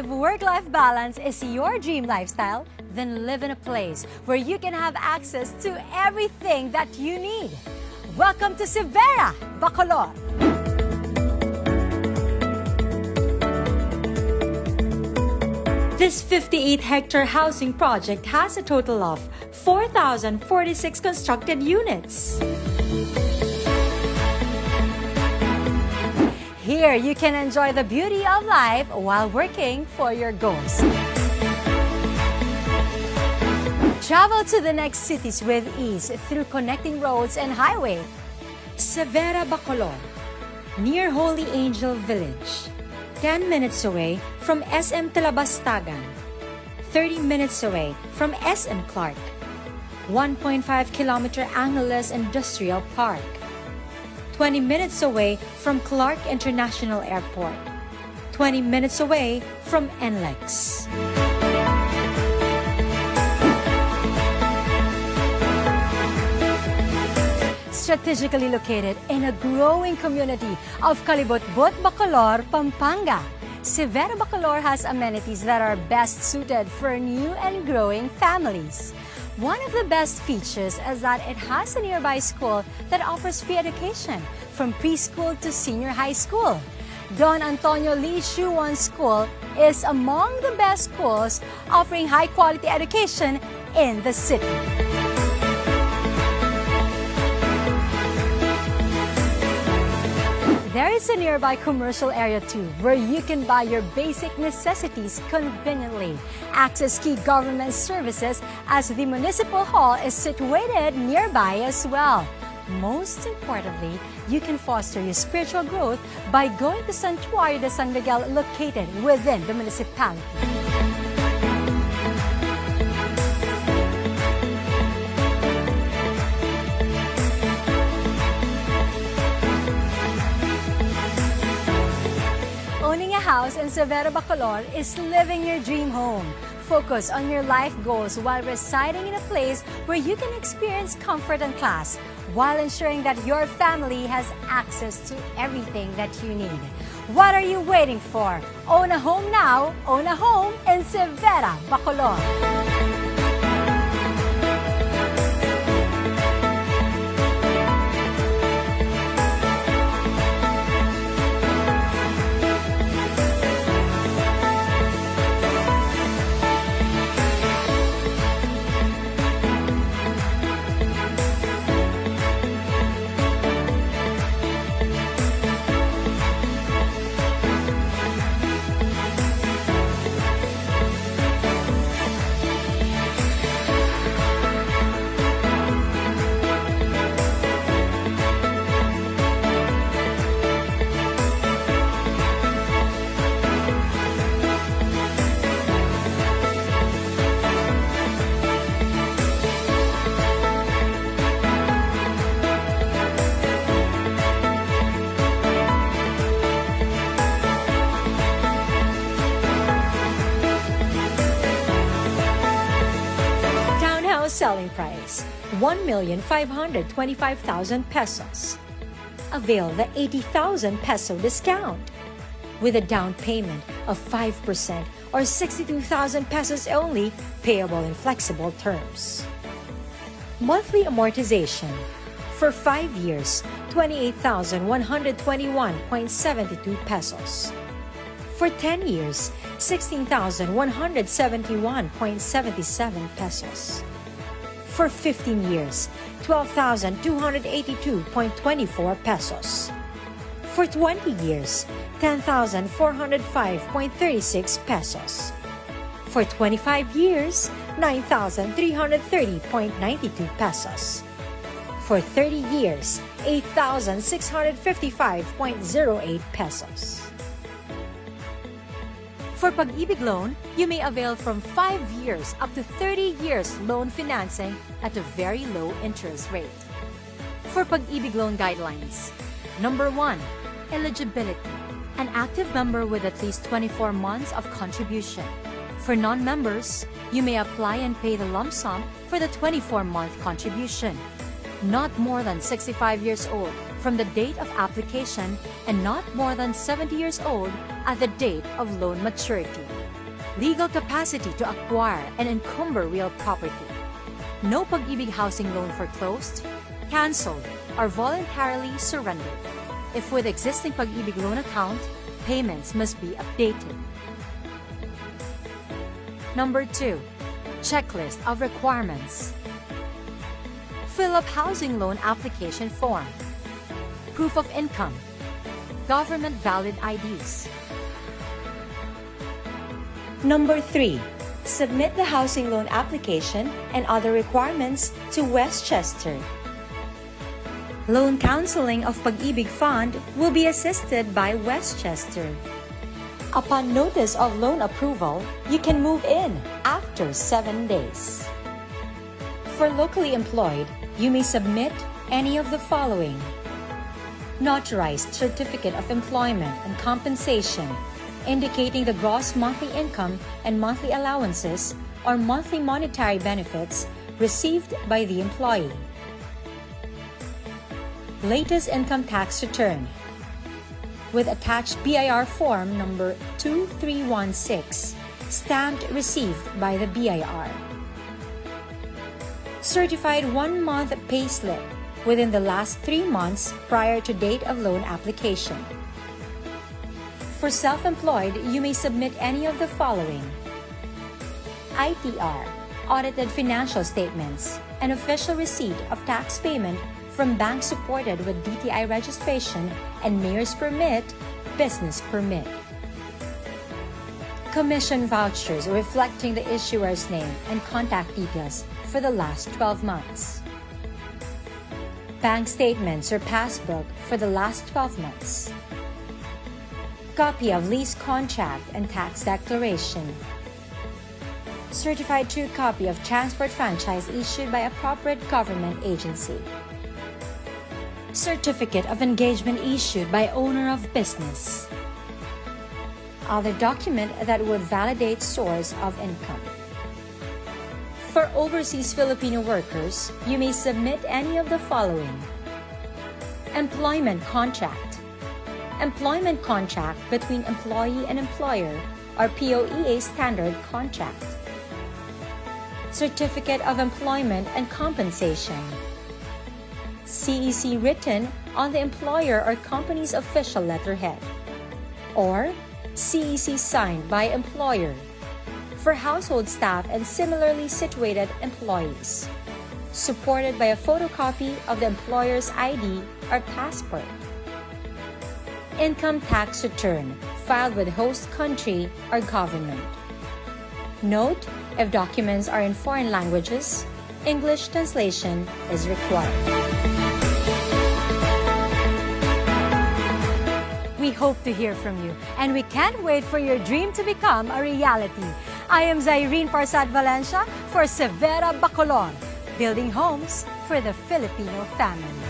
If work-life balance is your dream lifestyle, then live in a place where you can have access to everything that you need. Welcome to Xevera Bacolor. This 58-hectare housing project has a total of 4,046 constructed units. Here, you can enjoy the beauty of life while working for your goals. Travel to the next cities with ease through connecting roads and highway. Xevera Bacolor, near Holy Angel Village. 10 minutes away from SM Talabastagan. 30 minutes away from SM Clark. 1.5-kilometer Angeles Industrial Park. 20 minutes away from Clark International Airport. 20 minutes away from NLEX. Strategically located in a growing community of Calibutbut, Bacolor, Pampanga, Xevera Bacolor has amenities that are best suited for new and growing families. One of the best features is that it has a nearby school that offers free education from preschool to senior high school. Don Antonio Lee Shuwan School is among the best schools offering high-quality education in the city. There is a nearby commercial area too, where you can buy your basic necessities conveniently. Access key government services as the municipal hall is situated nearby as well. Most importantly, you can foster your spiritual growth by going to Santuario de San Miguel located within the municipality. Owning a house in Xevera Bacolor is living your dream home. Focus on your life goals while residing in a place where you can experience comfort and class, while ensuring that your family has access to everything that you need. What are you waiting for? Own a home now. Own a home in Xevera Bacolor. Selling price, 1,525,000 pesos. Avail the 80,000 peso discount with a down payment of 5% or 62,000 pesos only, payable in flexible terms. Monthly amortization for 5 years, 28,121.72 pesos. For 10 years, 16,171.77 pesos. For 15 years, 12,282.24 pesos. For 20 years, 10,405.36 pesos. For 25 years, 9,330.92 pesos. For 30 years, 8,655.08 pesos. For Pag-IBIG loan, you may avail from 5 years up to 30 years loan financing at a very low interest rate. For Pag-IBIG loan guidelines, number 1, eligibility. An active member with at least 24 months of contribution. For non-members, you may apply and pay the lump sum for the 24-month contribution. Not more than 65 years old from the date of application and not more than 70 years old at the date of loan maturity. legal capacity to acquire and encumber real property. No Pag-IBIG housing loan foreclosed, canceled, or voluntarily surrendered. If with existing Pag-IBIG loan account, payments must be updated. Number 2. Checklist of requirements. Fill up housing loan application form. Proof of income. Government valid IDs. Number 3. Submit the housing loan application and other requirements to Westchester. Loan counseling of Pag-IBIG Fund will be assisted by Westchester. Upon notice of loan approval, you can move in after 7 days. For locally employed, you may submit any of the following: notarized certificate of employment and compensation, indicating the gross monthly income and monthly allowances or monthly monetary benefits received by the employee. Latest income tax return with attached BIR form number 2316, stamped received by the BIR. Certified 1-month payslip within the last 3 months prior to date of loan application. For self-employed, you may submit any of the following: ITR, audited financial statements, an official receipt of tax payment from bank supported with DTI registration and mayor's permit, business permit. Commission vouchers reflecting the issuer's name and contact details for the last 12 months. Bank statements or passbook for the last 12 months. Copy of lease contract and tax declaration. Certified true copy of transport franchise issued by appropriate government agency. Certificate of engagement issued by owner of business. Other document that would validate source of income. For overseas Filipino workers, you may submit any of the following: employment contract. Employment contract between employee and employer or POEA standard contract. Certificate of employment and compensation. CEC written on the employer or company's official letterhead, or CEC signed by employer. For household staff and similarly situated employees, supported by a photocopy of the employer's ID or passport. Income tax return filed with host country or government. Note, if documents are in foreign languages, English translation is required. We hope to hear from you, and we can't wait for your dream to become a reality. I am Zyrene Parsad Valencia for Xevera Bacolor, building homes for the Filipino family.